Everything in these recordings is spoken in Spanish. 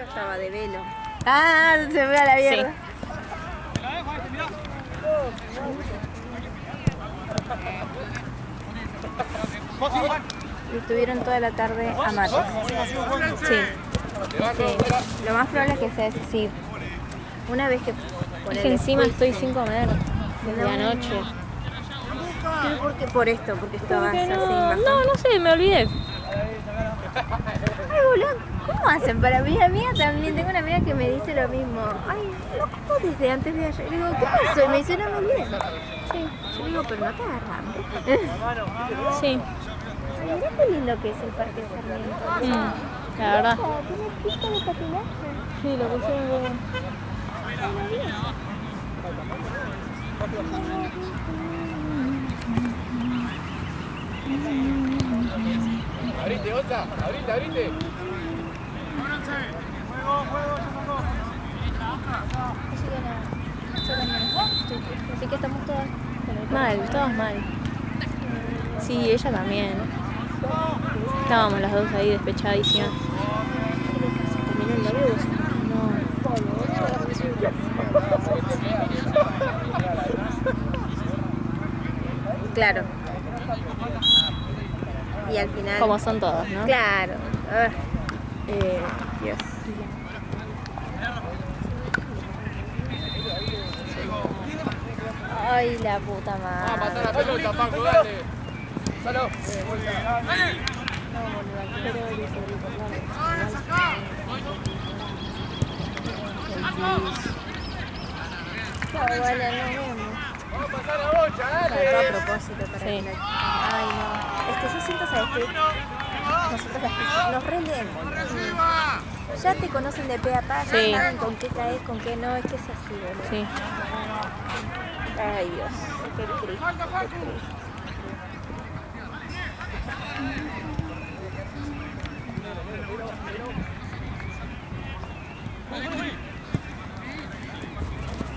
estaba de velo. Ah, se ve a la mierda. Sí. Y estuvieron toda la tarde a mates. Sí. Lo más probable es que sea ese, sí. Una vez que... Es que encima estoy sin comer desde anoche. ¿Pero por qué? Por esto, porque estabas así. No sé, me olvidé. Ay, boludo, ¿cómo hacen para mí? A mí también tengo una amiga que me dice lo mismo. Ay, no como desde antes de ayer. Le digo, ¿qué pasó? Y me dice, no me olvidé. Sí. Yo digo, pero no te agarramos. Sí. Ay, mirá qué lindo que es el Parque Sarmiento. La verdad. ¿Tiene pista de patinaje? Sí, lo pusieron bien. Abrite, Osa, abrite. Así que estamos todas todas mal. Sí, ella también. Estábamos las dos ahí despechadísimas. ¿Terminó el novio? Claro. Y al final... Como son todas, ¿no? Claro. Dios. Ay, la puta madre. Ah, matar la pelota, Paco, dale. Salo. Vamos a pasar la bocha, dale. A propósito para Sí. Ay, no. Es que yo siento, ¿sabes qué? Nosotros las que nos releemos. Ya te conocen de pe a pa, Sí. ya saben con qué caes, con qué no, es que es así, boludo. Sí. Ay, Dios, qué triste.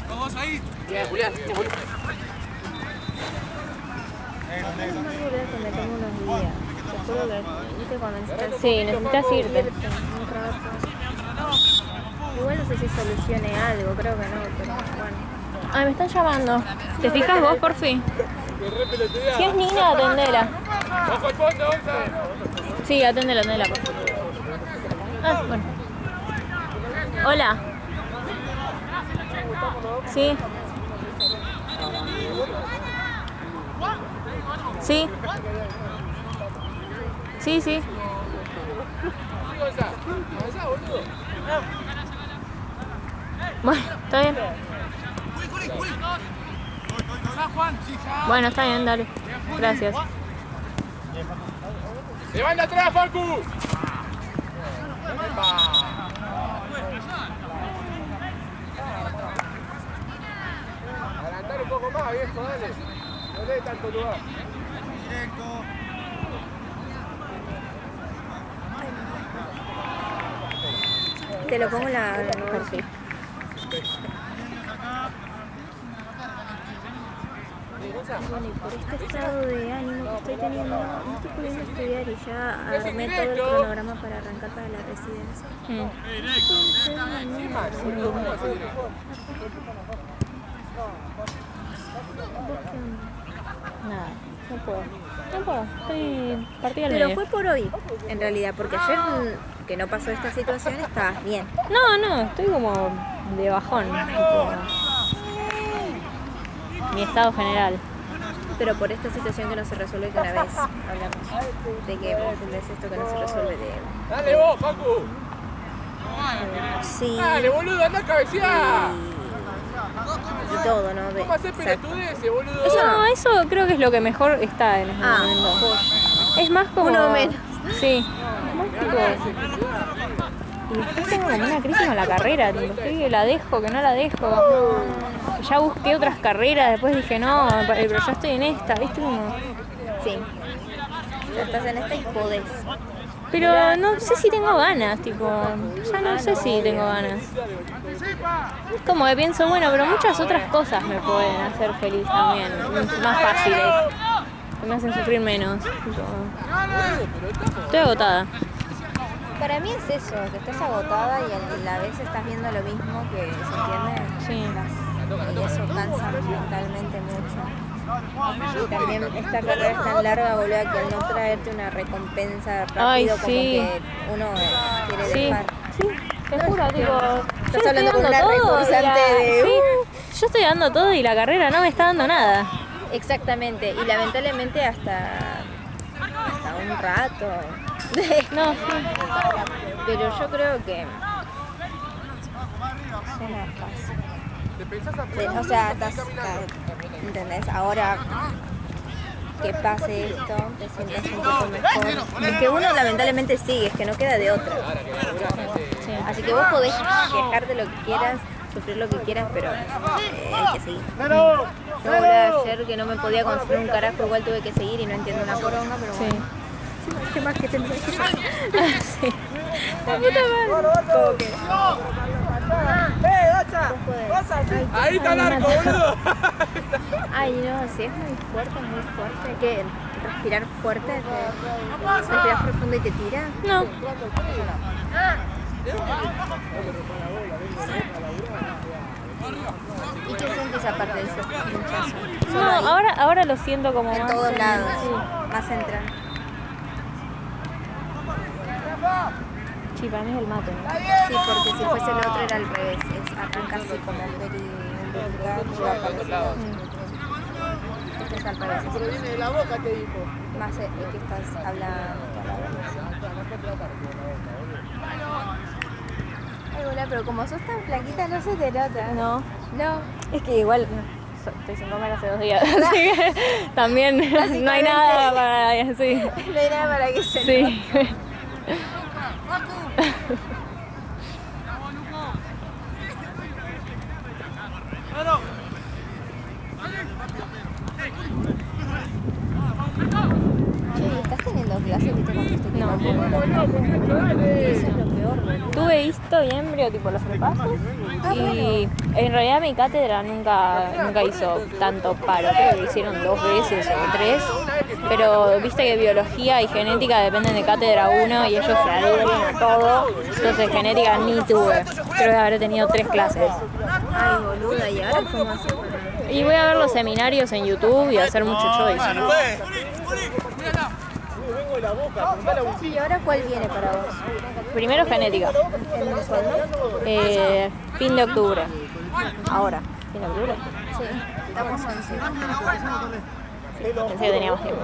Vamos ahí. Bien, Julián. Que me tengo unos días. Te juro que, viste, cuando necesitas... Sí, necesitas irte. Un rato. Igual no sé si solucione algo, creo que no, pero bueno. Ay, me están llamando. ¿Te fijas vos, por fin? Si es Nina, atendela. Bajo el fondo, Osa. Sí, atendela, por favor. Ah, bueno. Hola. Sí. Sí. Sí. Bueno, está bien. Bueno, está bien, dale. Gracias. ¡Se van de atrás, Facu! Adelantar un poco más, viejo, dale. No le dé tanto lugar. Te lo pongo la Sí. Bueno, y por este estado de ánimo que estoy teniendo, no estoy pudiendo estudiar y ya armé todo el cronograma para arrancar para la residencia. Nada, no puedo. Estoy partida al Pero medio. fue por hoy, en realidad, porque ayer que no pasó esta situación estabas bien. No, estoy como de bajón. Tipo, mi estado general. Pero por esta situación que no se resuelve, que una vez hablamos de que entendés esto que no se resuelve de... Dale vos, Facu. Sí. Dale, boludo, anda a cabecear. Y todo, ¿no? ¿Cómo hacer pelotudeces, boludo? Eso creo que es lo que mejor está en este momento. Es más como... Uno menos. Sí. Más tipo... Y después tengo como una crisis con la carrera, tipo, estoy que la dejo, que no la dejo. Ya busqué otras carreras, después dije no, pero ya estoy en esta, ¿viste? Como... Sí. Ya estás en esta y podés. Pero no sé si tengo ganas, tipo, ya no sé si tengo ganas. Es como que pienso, bueno, pero muchas otras cosas me pueden hacer feliz también, más fáciles, que me hacen sufrir menos. Tipo, estoy agotada. Para mí es eso, que estás agotada y a la vez estás viendo lo mismo que se entiende. Sí. Y eso cansa mentalmente mucho. Y también esta carrera es tan larga, boludo, que al no traerte una recompensa rápido, Ay, como sí. que uno quiere Sí, dejar. sí, te juro, tipo, Estás hablando con una recursante de... Sí, yo estoy dando todo y la carrera no me está dando nada. Exactamente, y lamentablemente hasta un rato. No, sí. Pero yo creo que suena fácil. ¿Te pensás a O sea, ¿entendés? Ahora que pase esto, te sientas un poco mejor. Es que uno lamentablemente sigue, es que no queda de otra. Sí. Así que vos podés quejarte lo que quieras, sufrir lo que quieras, pero hay que seguir. Yo, boludo, ayer que no me podía construir un carajo, igual tuve que seguir y no entiendo una poronga, pero Sí. bueno. ¿Qué más que tendría que hacer? Sí. La puta madre. Como que... Ahí está el arco, boludo. Ay, no, sí, es muy fuerte. Hay que respirar fuerte. Respiras profundo y te tira. No. ¿Y qué sentís aparte de ese pinchazo? No, ahora lo siento como En más. todos lados, más central. Sí, para mí es el mate. ¿no? Sí, porque si fuese el otro era al revés. Arranca así como umbilical y va para los lados. Este es al revés. Pero viene de la boca, te dijo. Más el que estás hablando. Ay, boluda, pero como sos tan flaquita no se te nota. No. No. Es que igual estoy sin comer hace 2 días. Así que también no hay nada para. Sí. No hay nada para que se Sí. Che, ¿estás teniendo clases, viste, con este No. tipo? Eso es lo peor, boludo. Tuve histo y embrio, tipo los repasos. Y en realidad mi cátedra nunca hizo tanto paro. Creo que hicieron 2 veces o 3. Pero viste que biología y genética dependen de cátedra 1 y ellos se adhieren a todo. Entonces genética ni tuve. Creo que habré tenido 3 clases. Ay, boluda, ¿y ahora cómo haces? Y voy a ver los seminarios en YouTube y a hacer mucho choice. ¿Y ahora cuál viene para vos? Primero genética. ¿En cuándo? Fin de octubre. Ahora. ¿Fin de octubre? Sí, estamos 11. Pensé que teníamos tiempo.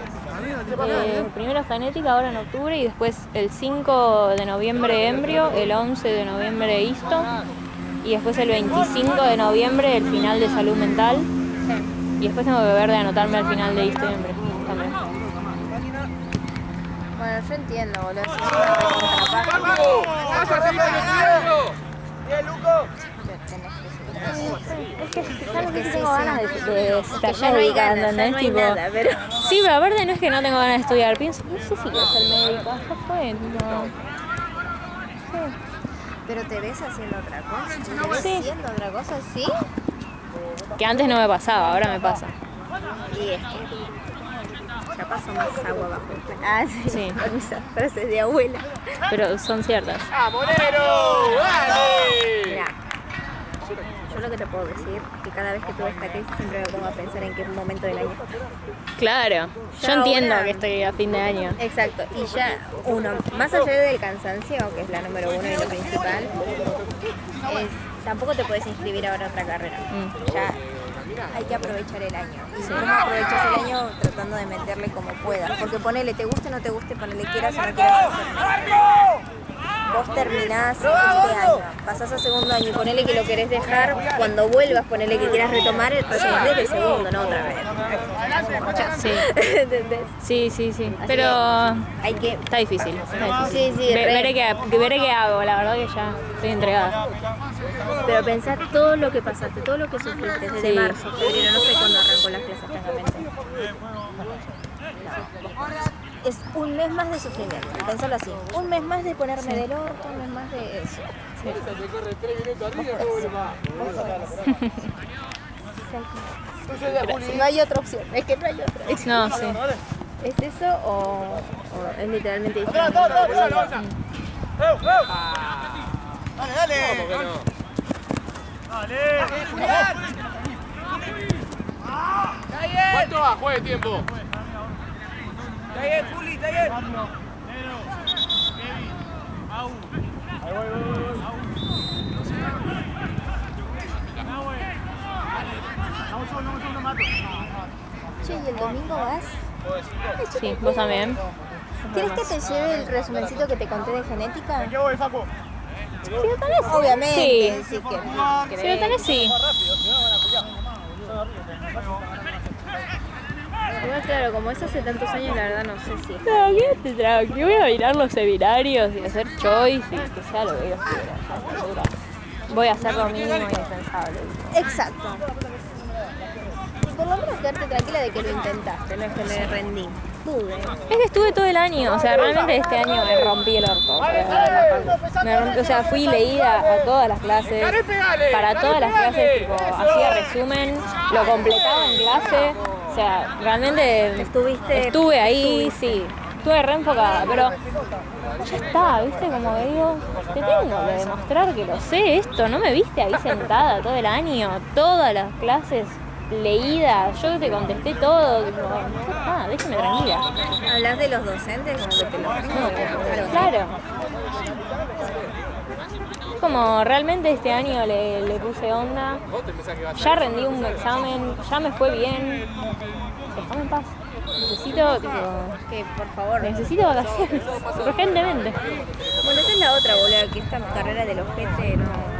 Primero genética, ahora en octubre, y después el 5 de noviembre embrio, el 11 de noviembre histo, y después el 25 de noviembre el final de salud mental, y después tengo que ver de anotarme al final de histo y embrio también. Bueno, yo entiendo, boludo. Si es una recontrapaja, ¡Vas a seguir estudiando! ¡Bien, Luco! Es que ya no que sí, tengo ganas de que ya no hay ganas, ya no hay nada, pero... Sí, pero aparte no es que no tengo ganas de estudiar, pienso, no sé si quiero ser médica, ya fue, no. Pero te ves haciendo otra cosa. ¿Te ves Sí. haciendo otra cosa? ¿Sí? Que antes no me pasaba, ahora me pasa. Y es que ya pasó más agua bajo el puente. Ah, sí. Sí. Con esas frases de abuela. Pero son ciertas. ¡Ah, Monero! ¡Dale! Mirá, yo lo que te puedo decir es que cada vez que tuve esta crisis siempre me pongo a pensar en qué momento del año. Claro, yo Ya entiendo ahora- que estoy a fin de año. Exacto, y ya uno, más allá del cansancio, que es la número 1 y lo principal, tampoco te puedes inscribir ahora a otra carrera. Ya hay que aprovechar el año. Y si cómo aprovechas el año tratando de meterle como puedas. Porque ponele, te guste o no te guste, ponele quieras o no quieras hacer. Vos terminás este año, pasás a segundo año y ponele que lo querés dejar, cuando vuelvas, ponele que quieras retomar, el próximo mes de segundo, no otra vez. Sí, ¿Entendés? sí, sí, sí. Así Pero Hay que... está difícil. Está difícil. Sí, sí, Veré qué hago, la verdad que ya estoy entregada. Pero pensar todo lo que pasaste, todo lo que sufriste desde Sí. marzo, febrero, no sé cuándo arrancó las clases, francamente. Es un mes más de sufrimiento, pensalo así. Un mes más de ponerme del orto, un mes más de eso. Se corre 3 minutos arriba y luego más. No hay otra opción, es que no hay otra. No, sí. ¿Es eso o es literalmente ¡Avanza, avanza, avanza! Dale. ¿Cómo que no? ¿Cuánto va? Juegue tiempo. Está bien, Juli, está bien. Che, ¿y el domingo vas? Sí, vos también. ¿Quieres que te lleve el resumencito que te conté de genética? ¿Qué voy, Facu? Si lo tenés, Obviamente, sí. sí que Si lo tenés, sí. Igual, claro, como es hace tantos años, la verdad no sé si es. No, quédate tranquilo. Voy a mirar los seminarios y hacer choice y que sea lo que Dios quiera. Ya a esta altura. Voy a hacer lo mínimo indispensable. Exacto. Por lo menos quedarte tranquila de que lo intentaste, no es que me rendí. Pude. Es que estuve todo el año, o sea, realmente este año me rompí el orto. O sea, fui leída a todas las clases, para todas las clases, tipo, hacía resumen, lo completaba en clase, o sea, realmente estuve ahí, sí, estuve re enfocada, pero ya está, ¿viste? Como que digo, te tengo que demostrar que lo sé esto, ¿no me viste ahí sentada todo el año, todas las clases? Leída, yo te contesté todo, déjame tranquila. ¿Hablas de los docentes? Como que te lo Claro. Como realmente este año le puse onda, ya rendí un examen, ya me fue bien, déjame en paz. Necesito, tipo, que por favor. necesito vacaciones, urgentemente. Bueno, esa es la otra, boludo, que esta carrera del ojete no.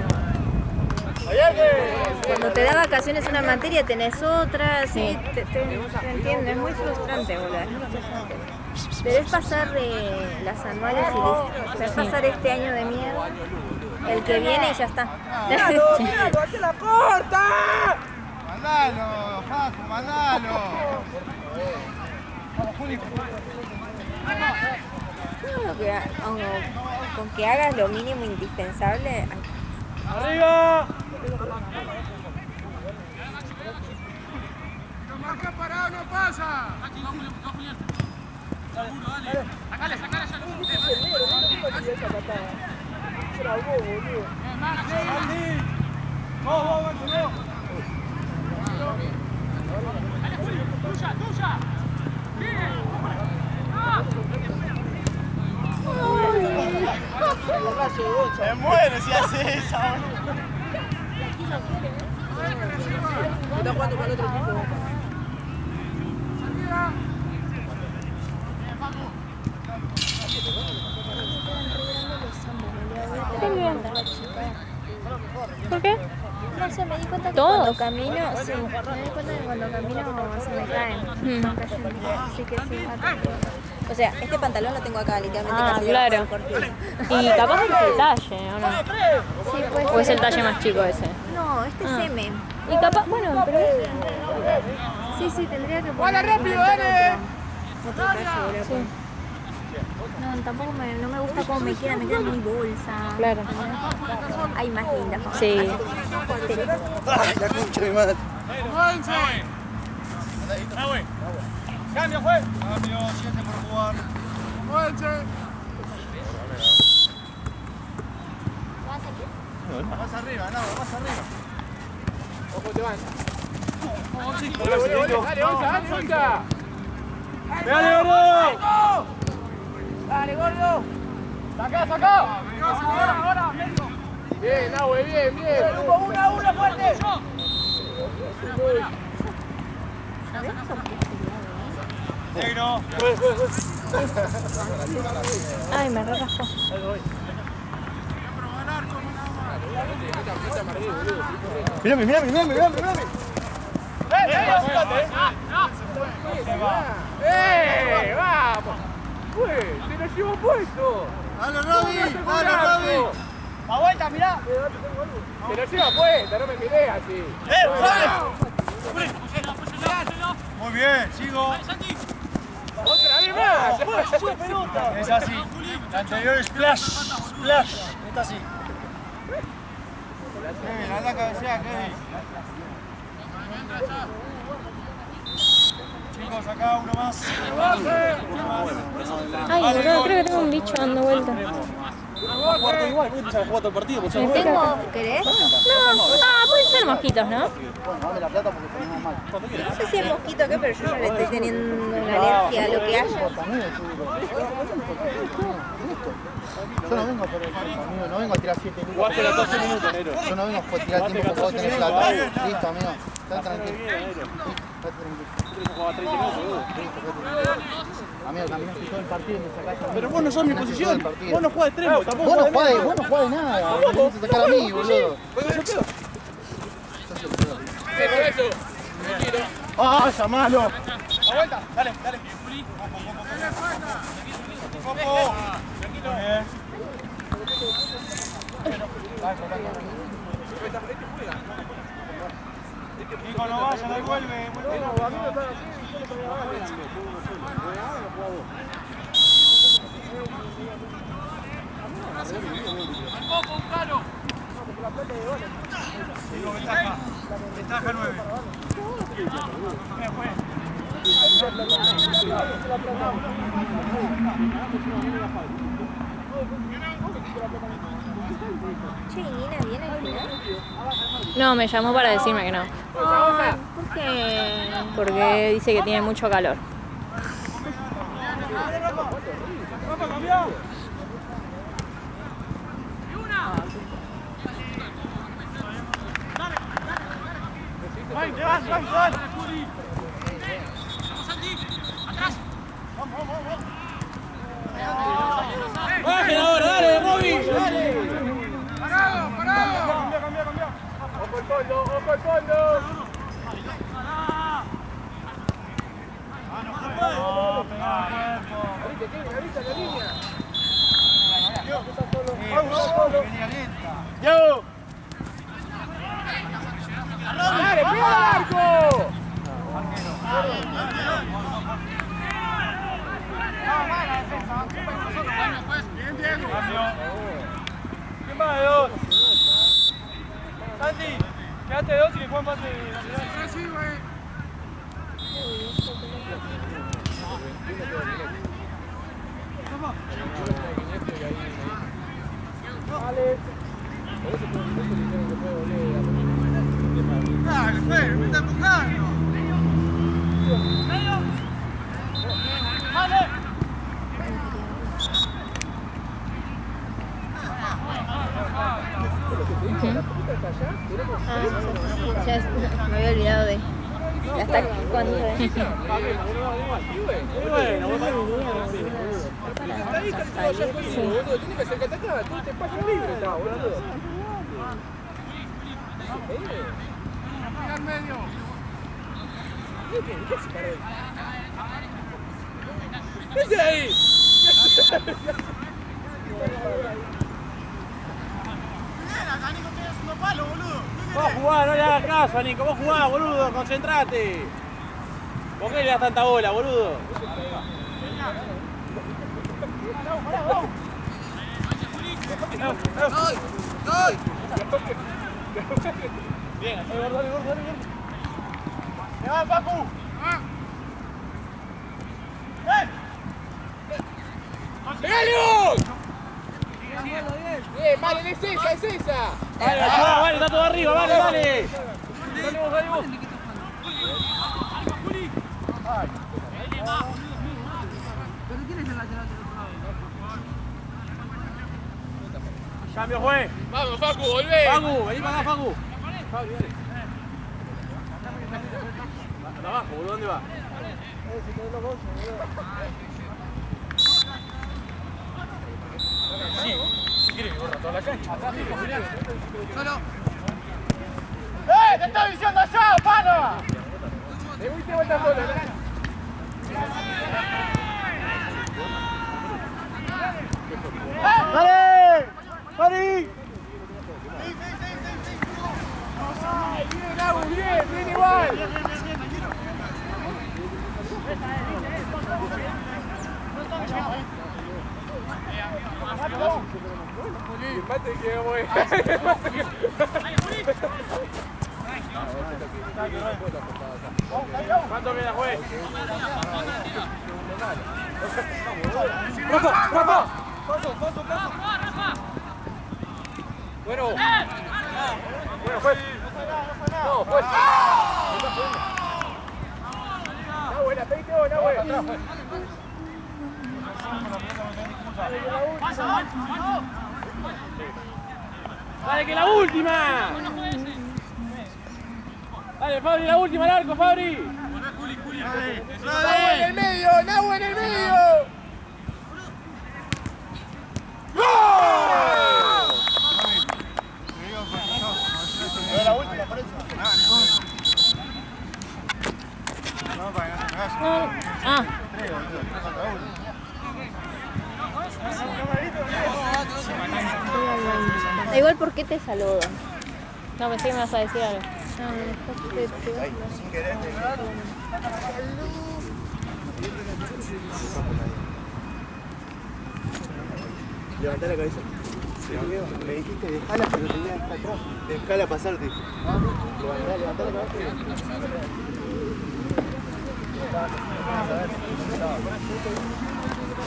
Cuando te da vacaciones una materia tenés otra, sí, te entiendo, es muy frustrante, boludo, es muy frustrante. Debes pasar las anuales y listo. O sea, es pasar este año de mierda, el que viene y ya está. ¡Míralo, hace la corta! Mandalo, Facu, mandalo. Vamos, Juli. Con que hagas lo mínimo indispensable. ¡Arriba! Marca parado, no pasa. Sacale ya. Tuya. Me muero si hace esa. Está jugando con el otro equipo. ¿Por qué? No sé, me di cuenta que ¿Todos? cuando camino, sí, me di cuenta que cuando camino se me caen. Van cayendo. Así que sí. O sea, este pantalón lo tengo acá, literalmente casi claro. debajo del corpiño. Y capaz es el talle, ¿o no? Sí, puede ¿O es ser. el talle más chico ese? No, este es M. Y capaz, bueno, pero Sí, tendría que poner. rápido, dale! Otro talle, boludo. No, tampoco no me gusta cómo me queda muy bolsa. claro. Hay más lindas. Sí. La concha de mi madre. Cambio, juez. Cambio, 7 por jugar. Más arriba, no, más arriba. Ojo, te van. Dale, Onza. ¡Dale, gordo! ¡Dale, gordo! ¡Sacá! Ahora, Bien, Nahue, bien. Una, fuerte. Negro. Ay, me re raspó. Mírame. ¡Vamos! ¡Se lo llevó puesto! ¡Dale, Robbie! ¡A vuelta, mirá! Se lo lleva puesto, no me miré así. Muy bien, sigo. ¡Otra vez más! Es así. La anterior es splash. Esta así. Kevin, anda a cabecear, Kevin. Chicos, acá uno más. Ay, boludo, creo que tengo un bicho dando vueltas. Va a jugar todo igual, ¿por qué te sabes jugar todo el partido? Por ser Tengo, ¿querés? No, pueden ser mosquitos, ¿no? Dame la plata porque tenemos mal. Cuando quieras. No sé si es mosquito o qué, pero yo ya le estoy teniendo una alergia a lo que haya. Yo no vengo por el amigo, no vengo a tirar 7 minutos. Jugaste los 12 minutos, Nero. Yo no vengo a tirar el tiempo que vos tenés plata. Listo, amigo. Estás tranquilo. Estás tranquilo. Jugaba 30 minutos, boludo. Amigo, caminaste todo el partido y me sacás a mí. Pero vos no sos mi posición. Vos no jugás de extremo, tampoco. Vos no jugás de nada. Me tenés que sacar a mí, boludo. ¡Ah, llamalo! ¡A vuelta! Dale, dale. Nico, no vaya, no vuelve. Ventaja 9. Che, ¿y Nina viene al final? No, me llamó para decirme que no. Ay, ¿por qué? Porque dice que tiene mucho calor. ¡Bajen ahora, dale, Moby! ¡Parado, parado! Cambia. ¡Ojo el fondo, ojo el fondo! ¡Yo! ¡Dale, pega al arco! Bien, Diego. ¿Quién va de dos? Santi, quédate de dos y que Juan pase de lateral. Sí, güey. Dale, me está empujando. ¡Vale! Ya me había olvidado de... Hasta cuando... Bueno, Tiene que ser que atacaba, todo este espacio libre estaba, boludo. Al medio. ¿Qué se paró ahí? ¿Qué es ahí? Vos jugá, no le hagas caso, Nico. Vos jugá, boludo, concentrate. ¿Por qué le das tanta bola, boludo? Bien, dale. ¡Ya, Pacu! ¡Pegale! Bien, vale, es esa. Vale, está todo arriba, vale. Dale vos. Cambio, juez. Vamos, Facu, volvé. Facu, vení para acá, Facu. Facu, dale. Anda abajo, boludo, ¿dónde va? Sí, si quiere que corra toda la cancha. Solo. ¡Te estoy diciendo allá, pana! Le voy a vuelta sola. ¡Dale! ¡Mari! Bien, Agus, bien igual. Empate que voy. ¿Cuánto queda, juez? Rafa. Paso. Bueno. Bueno, juez. No, juez. La buena, pedite vos, la buena. Dale, que la última. Dale, Fabri, la última al arco, Fabri. ¡Nahue en el medio! ¡Nahue en el medio! ¡Gol! La última, por eso. Ah. Igual, ¿por qué te saludo? No, pensé que me vas a decir algo. Sin querer. Levantá la cabeza. Me dijiste dejala, pero tenía que estar atrás. Dejala pasar, te dije. Levantá la cabeza.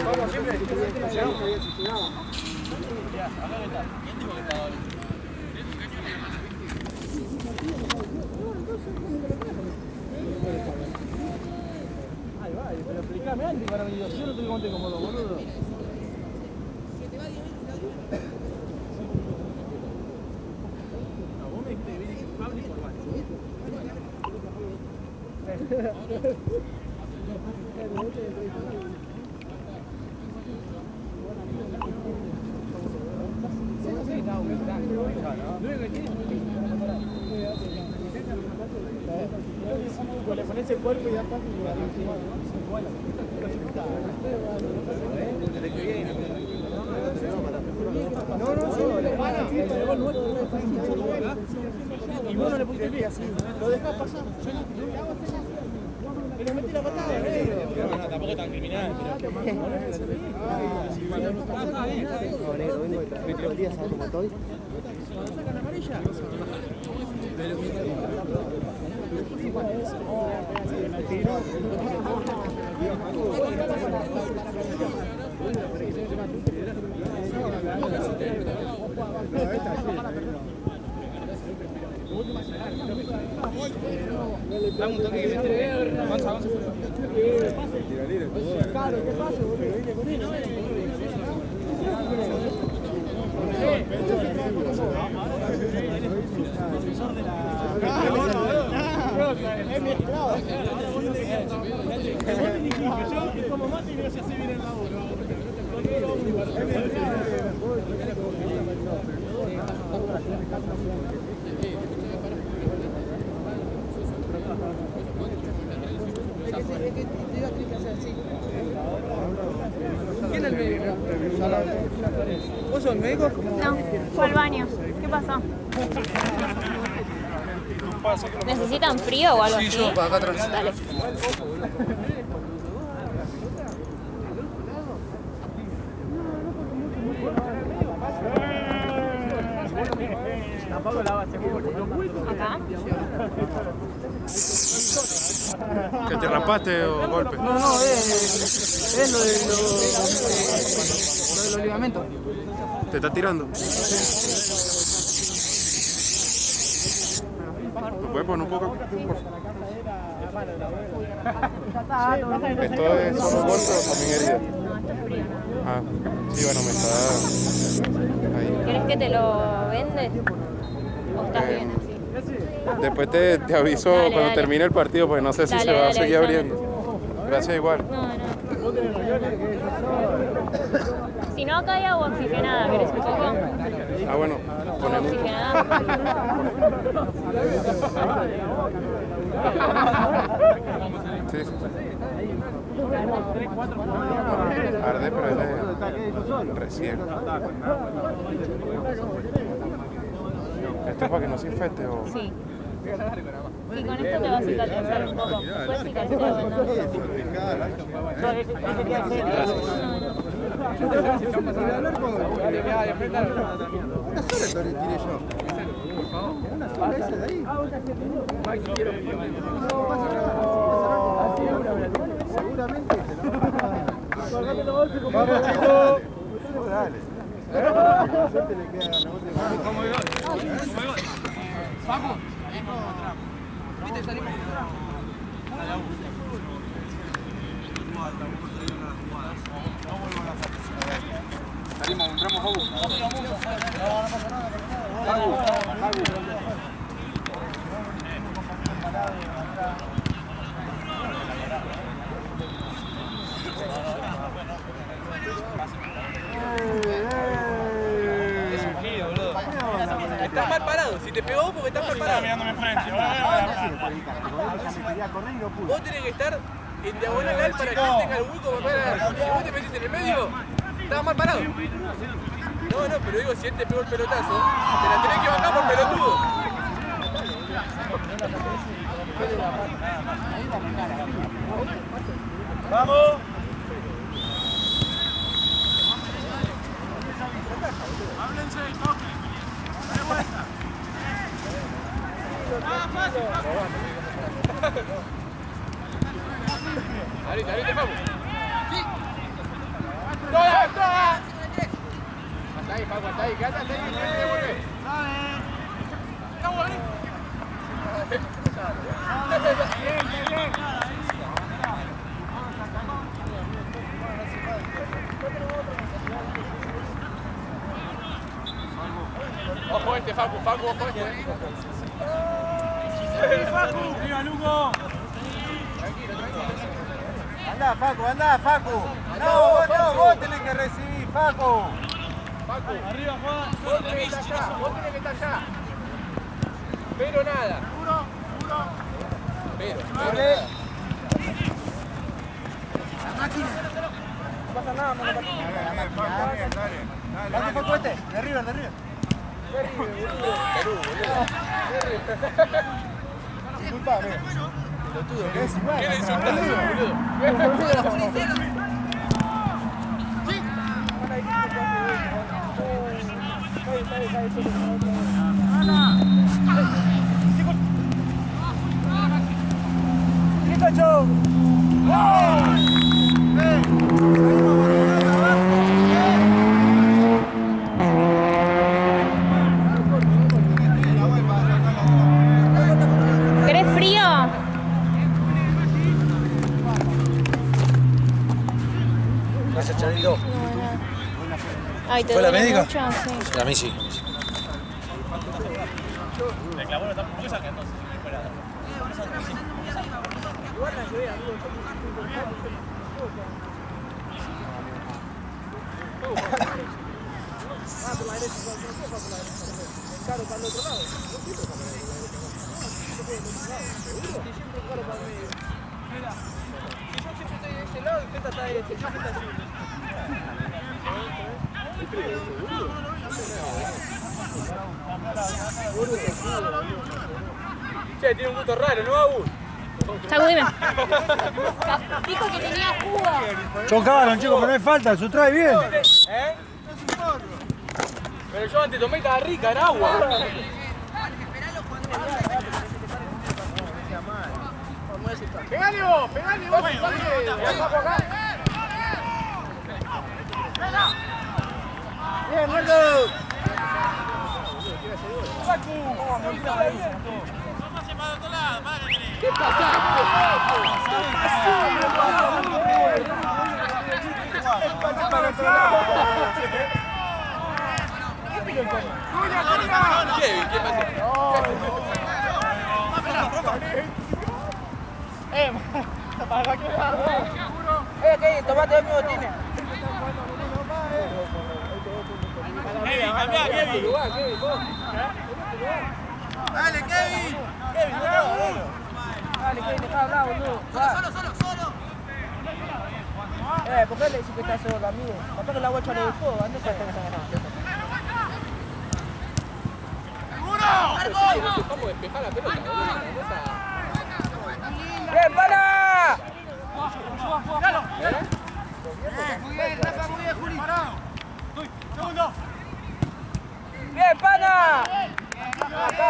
Vamos, siempre. Ahí va, pero explícame antes para mi Dios, yo no te lo conté como dos, boludo. No, vos me dijiste que viene Pablo por le pones el cuerpo y ya está. Y vos no le pusiste el pie así. Lo dejás pasar. Pero metí la patada. No, tampoco es tan criminal. Vengo el día, ¿sabes cómo estoy? ¿Sacan amarilla? Dame un toque que me entregue. Avanza, avanza. Claro, ¿qué pasa? Es mi esclavo. Yo como mate y veo si así viene el laburo. ¿Quién es el médico? ¿Vos sos el médico? No, fue al baño. ¿Qué pasó? ¿Necesitan frío o algo así? Sí, yo, para acá atrás. Dale. ¿Acá? ¿Que te rapaste o golpe? No, es lo de los ligamentos. ¿Te está tirando? ¿Lo puedes poner un poco? ¿Esto es solo golpe o también herida? Ah, sí, bueno, me está ahí. ¿Quieres que te lo vende? ¿O estás bien así? Después te aviso Dale, cuando dale. termine el partido, porque no sé si Dale, se va a dale, seguir avísame. abriendo. Gracias igual. No. Si no, acá hay agua oxigenada. ¿Querés un poco? Ah, bueno, Agua ponemos. oxigenada. Sí, sí. Arde, pero es de recién. ¿Esto es para que no se infecte o...? Sí. Y con esto te va a cicatrizar un poco. Después cicatrizar, ¿no? Una sola tiré yo. Una sola esa de ahí. Seguramente. Vamos, chicos. Dale. suerte le queda rebote. Como el gol. Paco. ¿Viste? Salimos. Salimos, entramos Facu. No pasa nada. Facu. Es un giro, boludo. Estás mal parado. Si te pegó porque estás mal parado. mirándome enfrente. Vos tenés que estar en diagonal para que él tenga el hueco para parar. Si vos te metiste en el medio, estabas mal parado. No, pero digo, si él te pegó el pelotazo, te la tenés que bajar por pelotudo. ¡Vamos! Háblense y toquen. ¡Dale vuelta! Ahorita, Facu. ¡Toda! Hasta ahí, Facu, hasta ahí. Quédate hasta ahí, que te devuelve. ¡Vamos, vení! Ojo este, Facu, ojo este. ¡Arriba, Lugo! Tranquilo. Andá, Facu. No, vos tenés que recibir, Facu. ¡Arriba, Juan! Vos tenés que estar allá. Pero nada. Pero nada. La máquina. No pasa nada, mano. Dale. ¿Dónde fue este? De River. Perú, boludo. Disculpame. ¿Qué le insultaste, boludo? ¡Pikachu! ¿Querés frío? Gracias, Chanito. Ay, ¿te ¿Fue la duele médica? mucho? Sí. A mí sí. Le clavó la tapa. ¿Por qué saca entonces? Che, tiene un gusto raro, ¿no, Agus? Chaco, dime. Dijo que tenía jugo. Chocaron, chicos, pero no hay falta, se trae bien. ¿Eh? Pero yo antes tomé estaba rica, en agua. ¡Pegale vos! Bien, Marcos. ¿Qué pasa? Kevin, ¿qué pasa? Kevin, tomate el mío, tiene. Kevin, cambiá, Kevin. Kevin, vos. Dale, Kevin. Dale, Kevin, dejá hablar, boludo. Solo. ¿Por qué le decís que está solo, amigo? Capaz que la guacha lo dejó, antes se está ganando. Vamos a despejar la pelota, boludo. ¡Bien, pana! Muy bien, Rafa, muy bien, Juli. Parado. Segundo. ¡Bien, pana! Acá,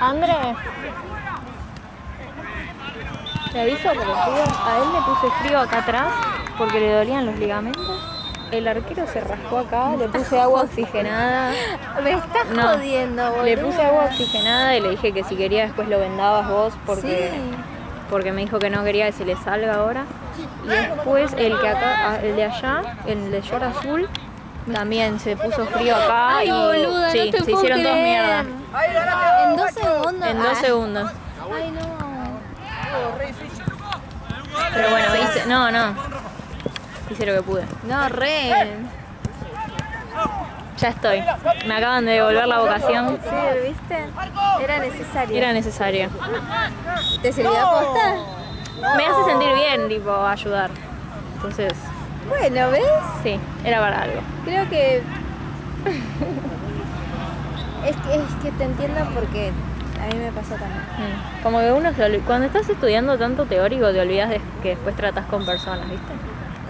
André. Le aviso porque a él le puse frío acá atrás porque le dolían los ligamentos. El arquero se rascó acá, le puse agua oxigenada. Me estás No, jodiendo, boludo. le puse agua oxigenada y le dije que si quería después lo vendabas vos porque, Sí. porque me dijo que no quería que se le salga ahora. Y después el que acá, el de allá, el de short azul, también se puso frío acá. Ay, y boluda, sí, no te se puedo hicieron dos creer. mierda. En 2 segundos. En 2 segundos. Ay, no. Pero bueno, hice, no. Hice lo que pude. No, re. Ya estoy. Me acaban de devolver la vocación. Sí, ¿viste? Era necesario. Era necesario. ¿Te sirvió a posta? Me hace sentir bien, tipo, ayudar. Entonces, Bueno, ¿ves? sí, era para algo. Creo que... es que te entiendo porque a mí me pasó también. Como que uno cuando estás estudiando tanto teórico te olvidas de que después tratas con personas, ¿viste?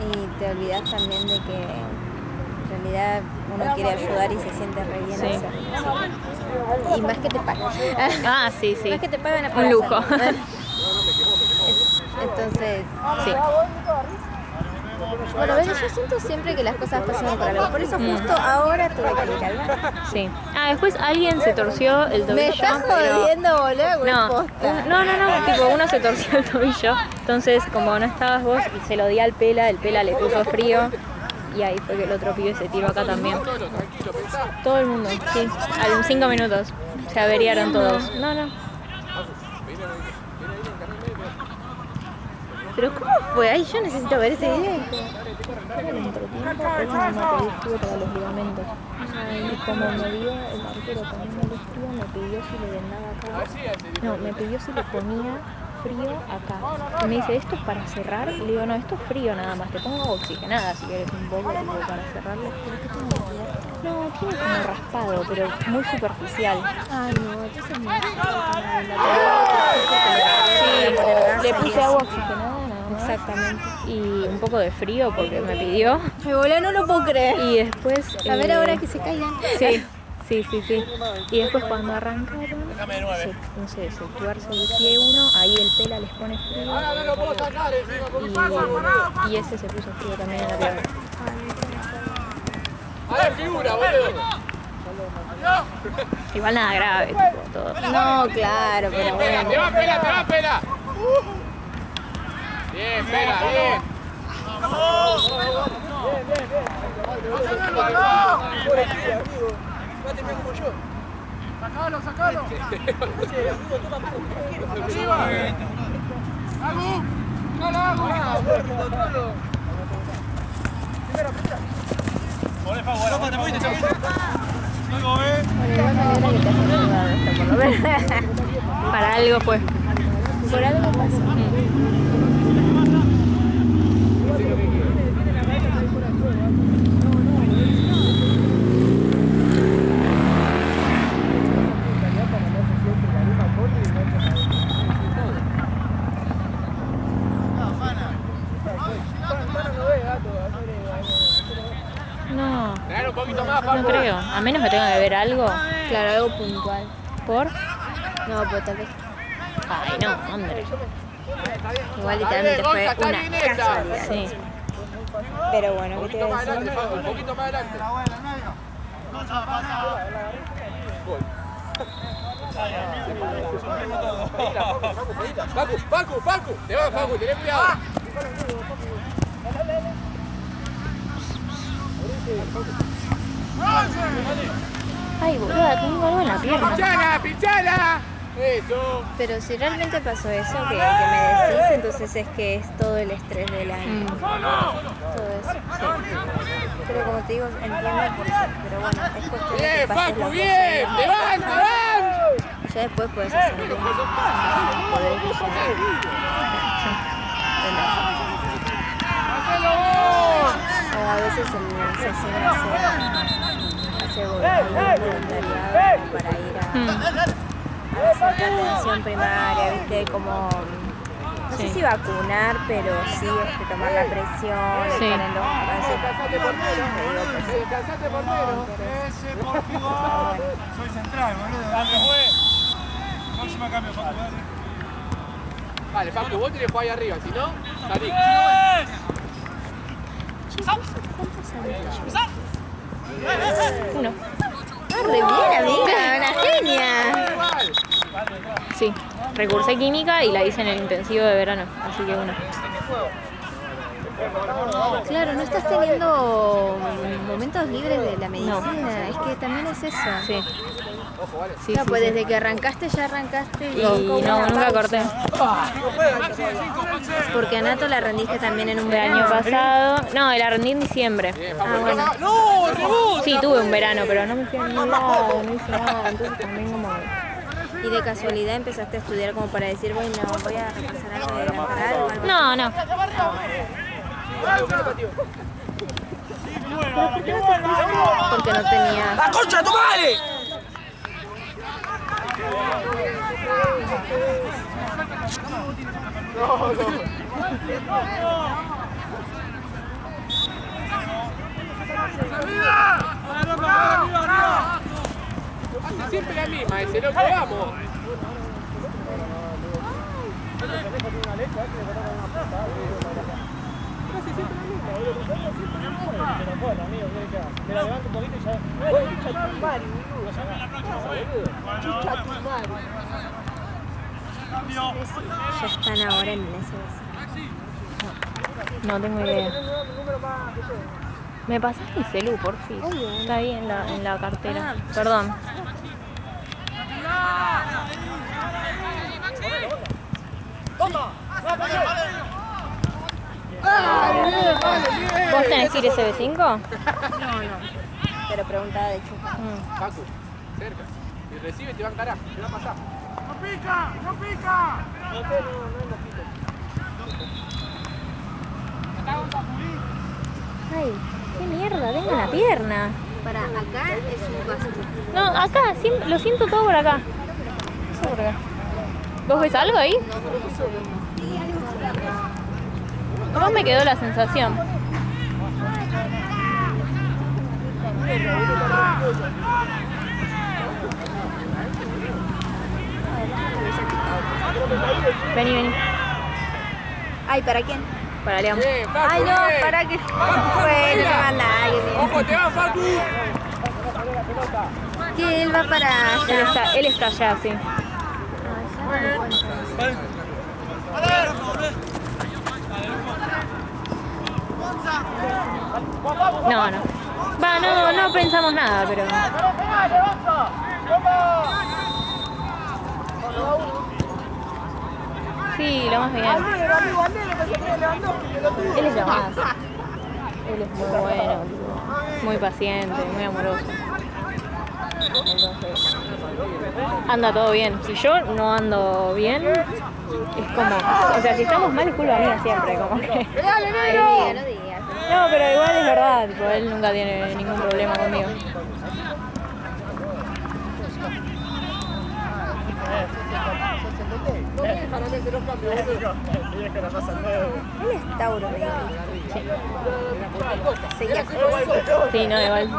Y te olvidas también de que en realidad uno quiere ayudar y se siente re bien Sí. hacerlo. Y más que te pagan. Ah, sí, sí. Más que te pagan por Un lujo. hacerlo. Entonces, Sí. bueno, ves, yo siento siempre que las cosas pasan por algo. Por eso justo ahora tuve que ir al baño. Sí. Ah, después alguien se torció el tobillo. Me estás pero- jodiendo, boludo, güey, No, posta. no, tipo uno se torció el tobillo, entonces como no estabas vos y se lo di al Pela, el Pela le puso frío y ahí fue que el otro pibe se tiró acá también. Todo el mundo, sí, en 5 minutos se averiaron todos. No. Pero ¿cómo fue? Ay, yo necesito ver ese video. Era el entretiempo, después me pedí frío para los ligamentos. Y como me dio el arquero poniéndole frío, me pidió si le vendaba acá. No, me pidió si le ponía frío acá. Y me dice, ¿esto es para cerrar? Y le digo, no, esto es frío nada más. Te pongo oxigenada si quieres un poco tipo, para cerrarle. No, tiene como raspado, pero muy superficial. Ay, no, entonces me Sí, le puse agua oxigenada nada más. Exactamente. Y un poco de frío porque me pidió. Ay, boludo, no lo puedo creer. Y después... A ver ahora que se caigan. Sí. Y después cuando arrancaron, no sé, se tuerce el pie uno, ahí el Pela les pone frío. Y ese se puso frío también en la pierna. A la figura, boludo. Igual nada grave, tipo, todo. No, claro, pero bueno. Te va, pela. Bien, pela, bien. Sacalo. Bueno, igual me alegra que te hayas ayudado esto, por lo menos. Para algo fue. Por algo pasó. No, Dale un poquito más, no Paco. creo. A menos que tenga que ver algo. Claro, algo puntual. ¿Por? No, pero tal vez. Ay, no, hombre. Igual literalmente fue Está una bien esta. casualidad. Sí. Pero bueno, Un ¿qué te poquito voy a más decir? adelante, Paco, un poquito más adelante. Gol. Facu, te va, Facu, tenés cuidado. Ay, boluda, tengo algo en la pierna. ¡Pinchala! Eso. Pero si realmente pasó eso que me decís, entonces es que es todo el estrés del año. Todo eso. Sí. Pero como te digo, entiendo por qué. Pero bueno, es cuestión de que Bien, pases Facu, los bien. procesos. Te van. Ya después puedes hacer bien. Podés o a veces el CCN hace voluntariado para ir a hacer atención primaria, ¿viste? Como, no sé Sí. si vacunar, pero sí tomar la presión, Sí. poner los avances. Descansate por menos. Soy central, boludo. Cambio, fue. Próxima cambio, Paco. Vale, Facu, vos tenés que jugar ahí arriba, si no, salí. Uno. Ah, re bien, amiga, una genia. Sí, recursé química y la hice en el intensivo de verano, así que uno. Claro, no estás teniendo momentos libres de la medicina, es que también es eso. Sí. Sí, Claro, sí, pues sí. desde que arrancaste ya arrancaste Y no, nunca corté. Porque a Nato la rendiste también en un El verano. año pasado, no, la rendí en diciembre. Ah, bueno. ¡No! ¡Segundo! Sí, tuve un verano, pero no me fui a ningún lado, no hice nada, entonces también como... Y de casualidad empezaste a estudiar como para decir, bueno, voy a repasar algo de la paral o algo. No, no. Porque no tenía. ¡La concha de tu madre! Hace siempre la misma, ese loco, vamos. Ya están ahora en ese. No tengo idea. ¿Me pasás mi celu, por fin? Está ahí en la cartera. Perdón. ¿Vos tenés que ir SB5? No. Pero preguntaba de hecho. Facu, cerca. Si recibe te va a encarar, te va a pasar. Ay, qué mierda, tengo la pierna. Para acá es un gasto. No, acá, lo siento todo por acá. No sé por qué. ¿Vos ves algo ahí? ¿Cómo me quedó la sensación? Vení, vení. Ay, ¿para quién? Para León. Facu, Ay, no, para que. Bueno, no va nadie. ¡Ojo, te va, Facu! Que él va para allá. Él está allá, sí. No, no. Va, no pensamos nada, pero... Sí, lo más bien. Él es lo más. Él es muy bueno, muy paciente, muy amoroso. Entonces, anda todo bien. Si yo no ando bien, es como... O sea, si estamos mal es culpa mía siempre, como que... Ay, amiga, no digas. No, pero igual es verdad, tipo, él nunca tiene ningún problema conmigo. Él es Tauro, me dijo. Sí. Seguía Sí, no, igual.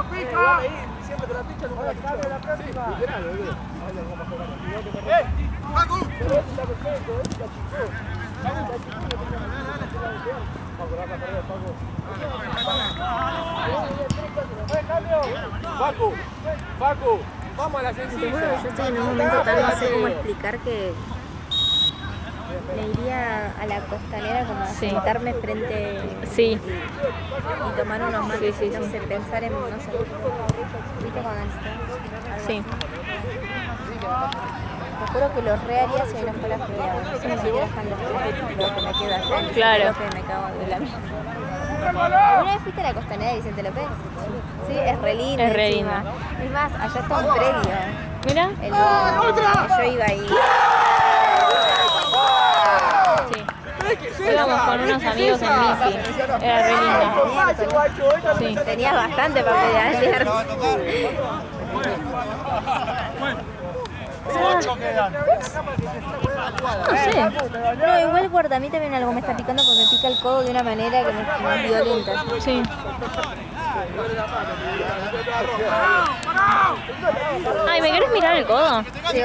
Facu, vamos a la Te juro sencilla. que yo estoy en un momento tan no sé cómo explicar que me iría a la costanera como a Sí. sentarme frente Sí, y tomar unos mates, Sí, no sé, pensar en, no sé, ¿viste cuando estás? sí. Te juro que lo re haría si hoy no fuera feriado. No sé, ni siquiera están los tres que me quedo allá. Claro. Creo que me cago de la mía. ¿Alguna vez fuiste a la costanera de Vicente López? Sí, es re linda. Es re encima. linda. Es más, allá está un predio. Mira. Yo iba ahí. Sí. Íbamos con unos amigos en bici. Era re linda. Sí. Tenías bastante para pedalear. No sé. No, igual guarda, a mí también algo me está picando porque me pica el codo de una manera que me es violenta. Sí. Ay, ¿me querés mirar el codo? Sí,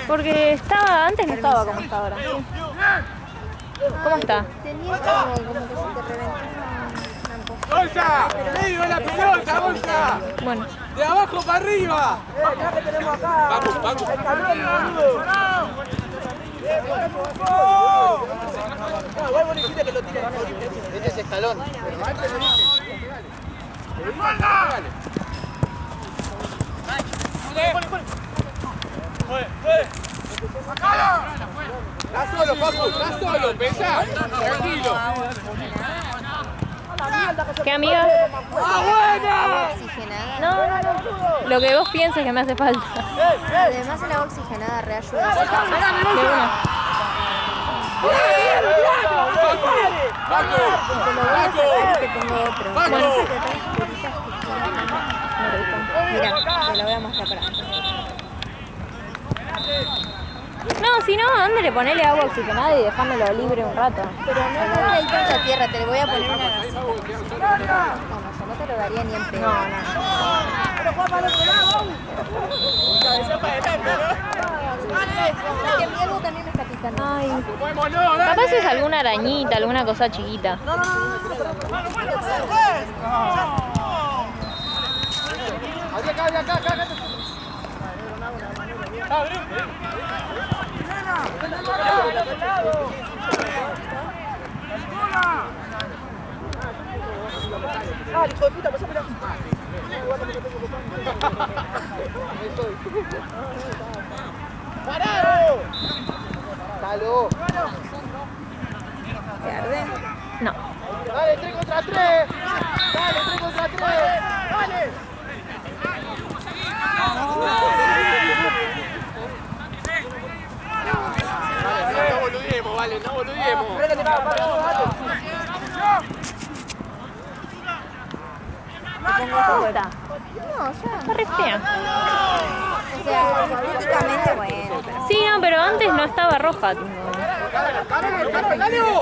Porque antes no estaba como está ahora. Sí. ¿Cómo está? Tenía como que se te reventó una ampolla. ¡Bolsa! ¡Medio la pelota, bolsa! Bueno. ¡De abajo para arriba! Vamos, vamos. Este es escalón. ¡Estás solo, Paco! ¡Estás solo! ¡Pensá! ¡Tranquilo! ¿Qué, amiga? ¡Ah, buena! Oxigenada. No. Lo que vos pienses que me hace falta. Además el agua oxigenada reayuda. De una. ¡Paco! Te lo voy a sacar y te pongo otro. Paco. Bueno, esas que tan oscuritas que son. Mira, te lo voy a mostrar para antes. No, si no, ándale, ponele agua oxigenada y dejámelo libre un rato. Pero no hay tanta tierra, te le voy a poner una gasita. No, yo no te lo daría ni en pedo. No. Que mi algo también me está picando. Ay. ¡Vámonos, dale! Capaz es alguna arañita, alguna cosa chiquita. Acá. Hijo de puta, pasame la... ¡Parado! ¡Salud! ¿Te arde? No. ¡Dale, 3 contra 3! ¡Dale, 3 contra 3! ¡Dale! No boludemos, vale, no boludemos. ¿Cómo está? No, ya. Está re fea. O sea, estéticamente bueno, pero... Sí, no, pero antes no estaba roja. Tipo.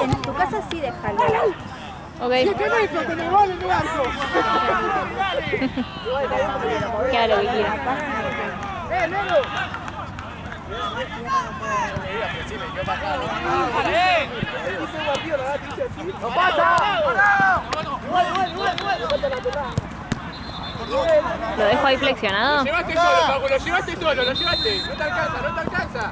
En tu casa sí déjalo. Ok. Que haga lo que quiera. ¡No pasa! ¿Lo dejo ahí flexionado? Lo llevaste solo, Paco, lo llevaste solo, lo llevaste. No te alcanza.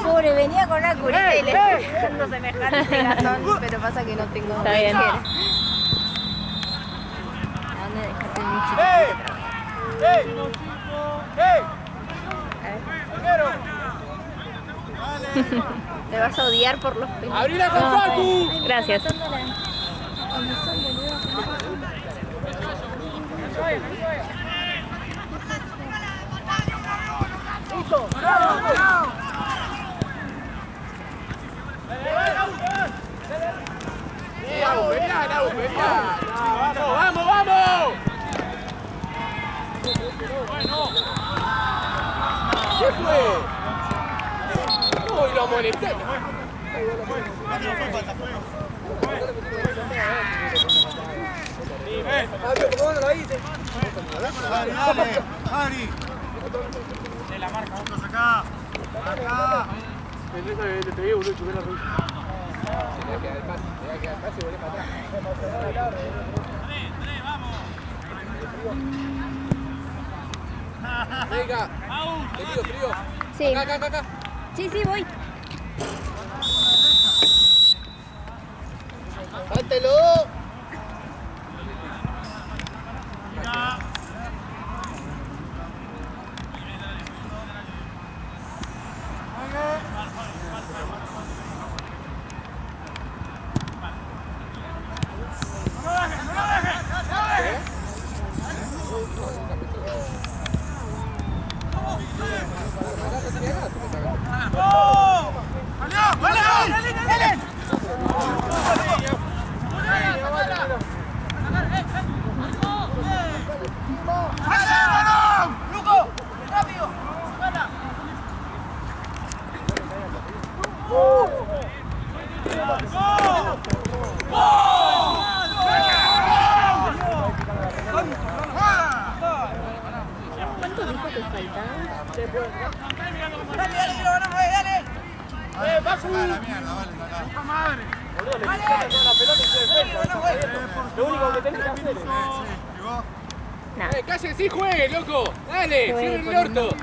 Pobre, venía con una curita y le estoy dando semejante gastón, pero pasa que no tengo. Está bien. ¿A dónde dejaste mi chiquito? Te vas a odiar por los pelos. ¡Abrila con Facu! Gracias. ¡Vamos! ¿Qué fue? Uy, lo molesté. Venga, frío. Sí. Acá. Sí, voy. ¡Sáltelo! lo tenés que hacer. Nah. Cállense y juegue, loco. Dale, cierren el orto.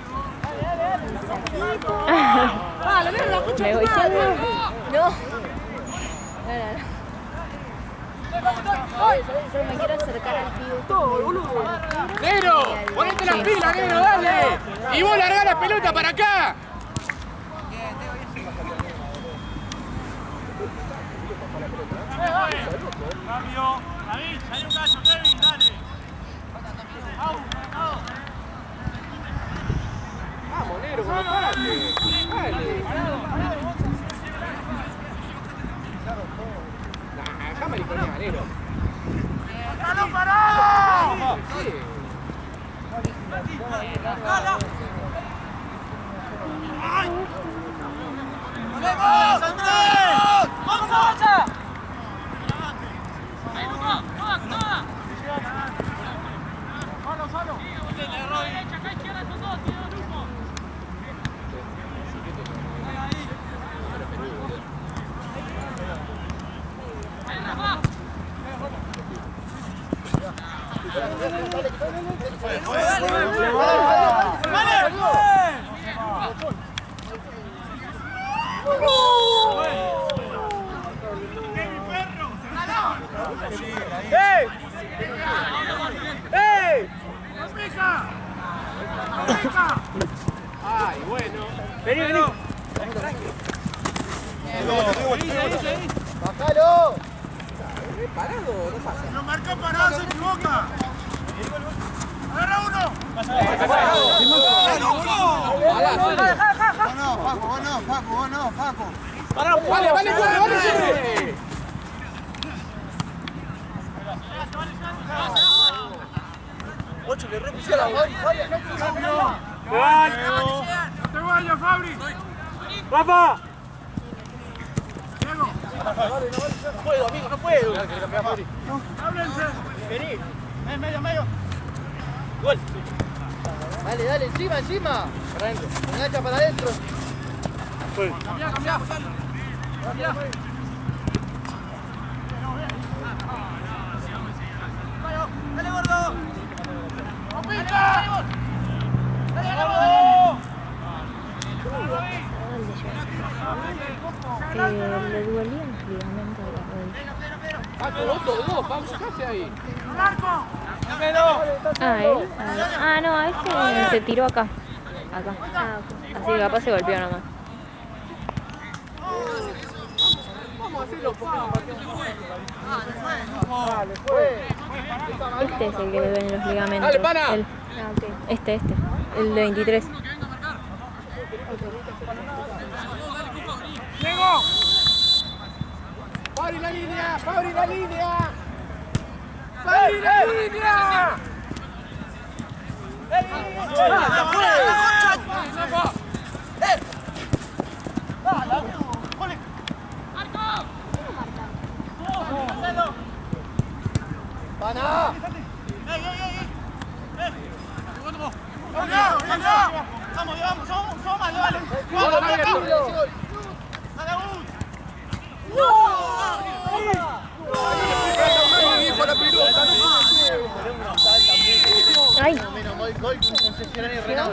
Me voy yendo. No. Yo me quiero acercar al pibe. Negro, ponete las pilas, negro, dale. Y vos largá la pelota para acá. Cambio. David, sale un gallo, Kevin, dale. Vamos, negro, colocate. Dale. Nah, dejá mariconear, negro. ¡Déjalo parado! Sí. ¡Vamos, Andrés! ¡Vamos, avanza! ¡Ey! ¡Ey! ¡Ay, bueno! Vení, vení. ¡Bájalo! ¿Parado o no pasa? Lo marcó parado, se equivoca. Agarra uno. Vos no, Paco. Vale, vale, corre, vale, corre. Ocho, le repusieron la bola. No te vayas, Fabri. ¡Rafa! Diego. No puedo, amigo, no puedo. ¡Háblense! Vení. Medio. Gol. Dale, encima. Para adentro. Engancha para adentro. Cambia. ¡Dale, gordo! ¡Opita! ¡Dale, gordo! Le duelían los ligamentos de la rodilla. Paco, dos, Paco, ¿qué hace ahí? Ah, él. Ah, no, a ese se tiró acá. Acá. Así que capaz se golpeó nomás. Vamos a hacerlo fácil. Este es el que le duelen los ligamentos. Dale, pana. Él. Este. El de 23. ¡Diego! ¡Fabri la línea! ¡Fabri la línea! ¡Fabri la línea! ¡Pana! Vamos, somos más, dale. ¡Vamos, Negro! ¡Ay! Menos mal, gol, concesionario Renato.